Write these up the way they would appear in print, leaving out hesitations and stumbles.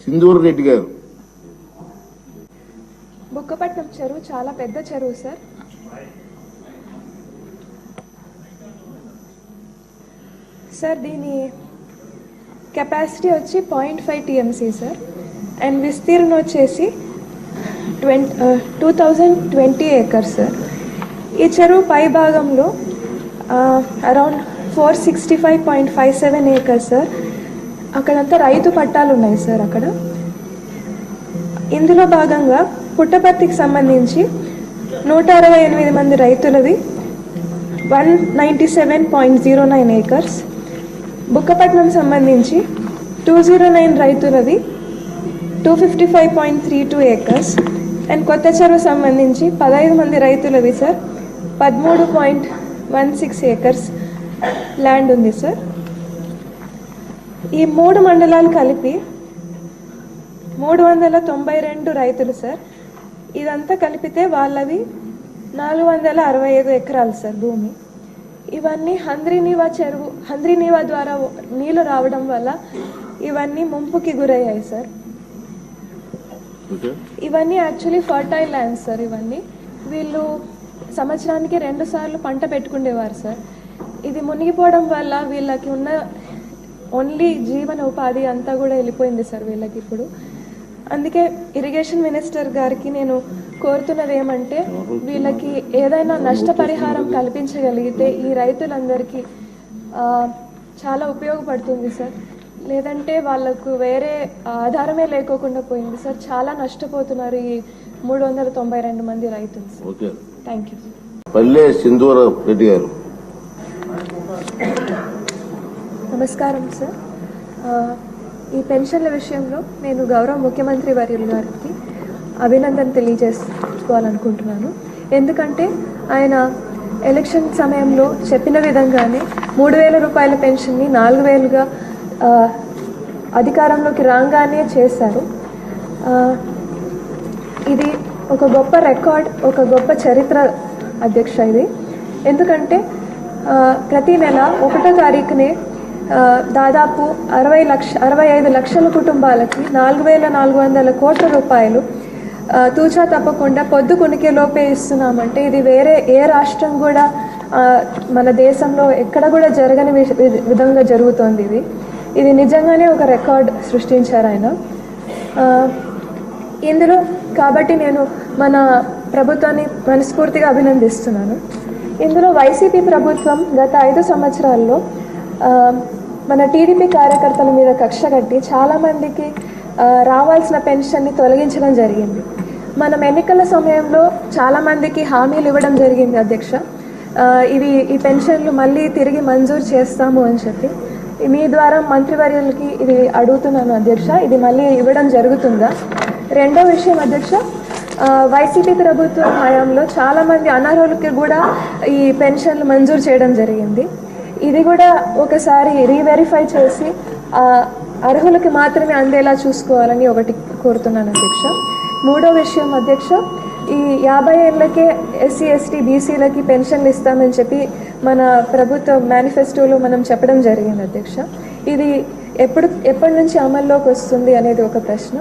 సింధూర్ రెడ్డి గారు. బుక్కపట్నం చెరువు చాలా పెద్ద చెరువు సార్. సార్ దీని కెపాసిటీ వచ్చి 0.5 TMC సార్. అండ్ విస్తీర్ణం వచ్చేసి 2020 acres సార్. ఈ చెరువు పై భాగంలో అరౌండ్ 465.57 acres సార్. అక్కడంతా రైతు పట్టాలు ఉన్నాయి సార్. అక్కడ ఇందులో భాగంగా పుట్టపర్తికి సంబంధించి 168 మంది రైతులది 197.09 acres. బుక్కపట్నం సంబంధించి 209 రైతులది 255.32 acres. అండ్ కొత్త చెరువు సంబంధించి 15 మంది రైతులది సార్ 13.16 acres ల్యాండ్ ఉంది సార్. ఈ 3 మండలాలు కలిపి 392 రైతులు సార్. ఇదంతా కలిపితే వాళ్ళవి 465 ఎకరాలు సార్ భూమి. ఇవన్నీ హంద్రీనీవా ద్వారా నీళ్లు రావడం వల్ల ఇవన్నీ ముంపుకి గురయ్యాయి సార్. ఇవన్నీ యాక్చువల్లీ ఫర్టైల్ ల్యాండ్స్ సార్. ఇవన్నీ వీళ్ళు సంవత్సరానికి 2 సార్లు పంట పెట్టుకునేవారు సార్. ఇది మునిగిపోవడం వల్ల వీళ్ళకి ఉన్న ఓన్లీ జీవన ఉపాధి అంతా కూడా వెళ్ళిపోయింది సార్ వీళ్ళకి ఇప్పుడు. అందుకే ఇరిగేషన్ మినిస్టర్ గారికి నేను కోరుతున్నది ఏమంటే వీళ్ళకి ఏదైనా నష్టపరిహారం కల్పించగలిగితే ఈ రైతులందరికీ చాలా ఉపయోగపడుతుంది సార్. లేదంటే వాళ్ళకు వేరే ఆధారమే లేకోకుండా పోయింది సార్. చాలా నష్టపోతున్నారు ఈ 392 మంది రైతులు సార్. Thank you. పల్లె సింధూర్ రెడ్డి గారు. నమస్కారం సార్. ఈ పెన్షన్ల విషయంలో నేను గౌరవ ముఖ్యమంత్రి వర్యులు గారికి అభినందన తెలియజేసుకోవాలనుకుంటున్నాను. ఎందుకంటే ఆయన ఎలక్షన్ సమయంలో చెప్పిన విధంగానే 3,000 రూపాయల పెన్షన్ని 4,000గా అధికారంలోకి రాగానే చేశారు. ఇది ఒక గొప్ప రికార్డ్, ఒక గొప్ప చరిత్ర అధ్యక్ష ఇది. ఎందుకంటే ప్రతి నెల 1వ తారీఖునే దాదాపు 65 లక్షల కుటుంబాలకి 4,400 కోట్ల రూపాయలు తూచా తప్పకుండా పొద్దు కొనికే లోపే ఇస్తున్నామంటే ఇది వేరే ఏ రాష్ట్రం కూడా మన దేశంలో ఎక్కడ కూడా జరగని విధంగా జరుగుతోంది. ఇది నిజంగానే ఒక రికార్డ్ సృష్టించారు ఆయన ఇందులో. కాబట్టి నేను మన ప్రభుత్వాన్ని మనస్ఫూర్తిగా అభినందిస్తున్నాను. ఇందులో వైసీపీ ప్రభుత్వం గత 5 సంవత్సరాల్లో మన టీడీపీ కార్యకర్తల మీద కక్ష కట్టి చాలామందికి రావాల్సిన పెన్షన్ని తొలగించడం జరిగింది. మనం ఎన్నికల సమయంలో చాలామందికి హామీలు ఇవ్వడం జరిగింది అధ్యక్ష. ఈ పెన్షన్లు మళ్ళీ తిరిగి మంజూరు చేస్తాము అని చెప్పి మీ ద్వారా మంత్రివర్యులకి ఇది అడుగుతున్నాను అధ్యక్ష. ఇది మళ్ళీ ఇవ్వడం జరుగుతుందా? రెండో విషయం అధ్యక్ష, వైసీపీ ప్రభుత్వం హయాంలో చాలామంది అనర్హులకి కూడా ఈ పెన్షన్లు మంజూరు చేయడం జరిగింది. ఇది కూడా ఒకసారి రీవెరిఫై చేసి అర్హులకి మాత్రమే అందేలా చూసుకోవాలని ఒకటి కోరుతున్నాను అధ్యక్ష. మూడో విషయం అధ్యక్ష, ఈ 50 ఏళ్ళకే SC ST BCలకి పెన్షన్లు ఇస్తామని చెప్పి మన ప్రభుత్వ మేనిఫెస్టోలో మనం చెప్పడం జరిగింది అధ్యక్ష. ఇది ఎప్పటి నుంచి అమల్లోకి వస్తుంది అనేది ఒక ప్రశ్న.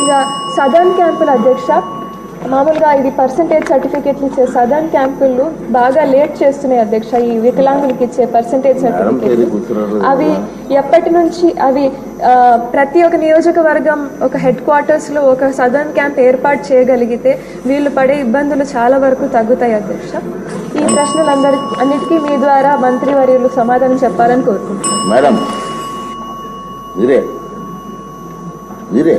ఇంకా సదర్న్ క్యాంపుల అధ్యక్ష, మామూలుగా ఇది పర్సంటేజ్ సర్టిఫికెట్లు ఇచ్చే సదర్న్ క్యాంపులు బాగా లేట్ చేస్తున్నాయి అధ్యక్ష. ఈ వికలాంగులకి ఇచ్చే పర్సంటేజ్ సర్టిఫికెట్లు అవి ఎప్పటి నుంచి అవి ప్రతి ఒక్క నియోజకవర్గం ఒక హెడ్ క్వార్టర్స్లో ఒక సదర్న్ క్యాంప్ ఏర్పాటు చేయగలిగితే వీళ్ళు పడే ఇబ్బందులు చాలా వరకు తగ్గుతాయి అధ్యక్ష. ఈ ప్రశ్నలందరికీ మీ ద్వారా మంత్రివర్యులు సమాధానం చెప్పాలని కోరుకుంటున్నాను. మేడం మీరే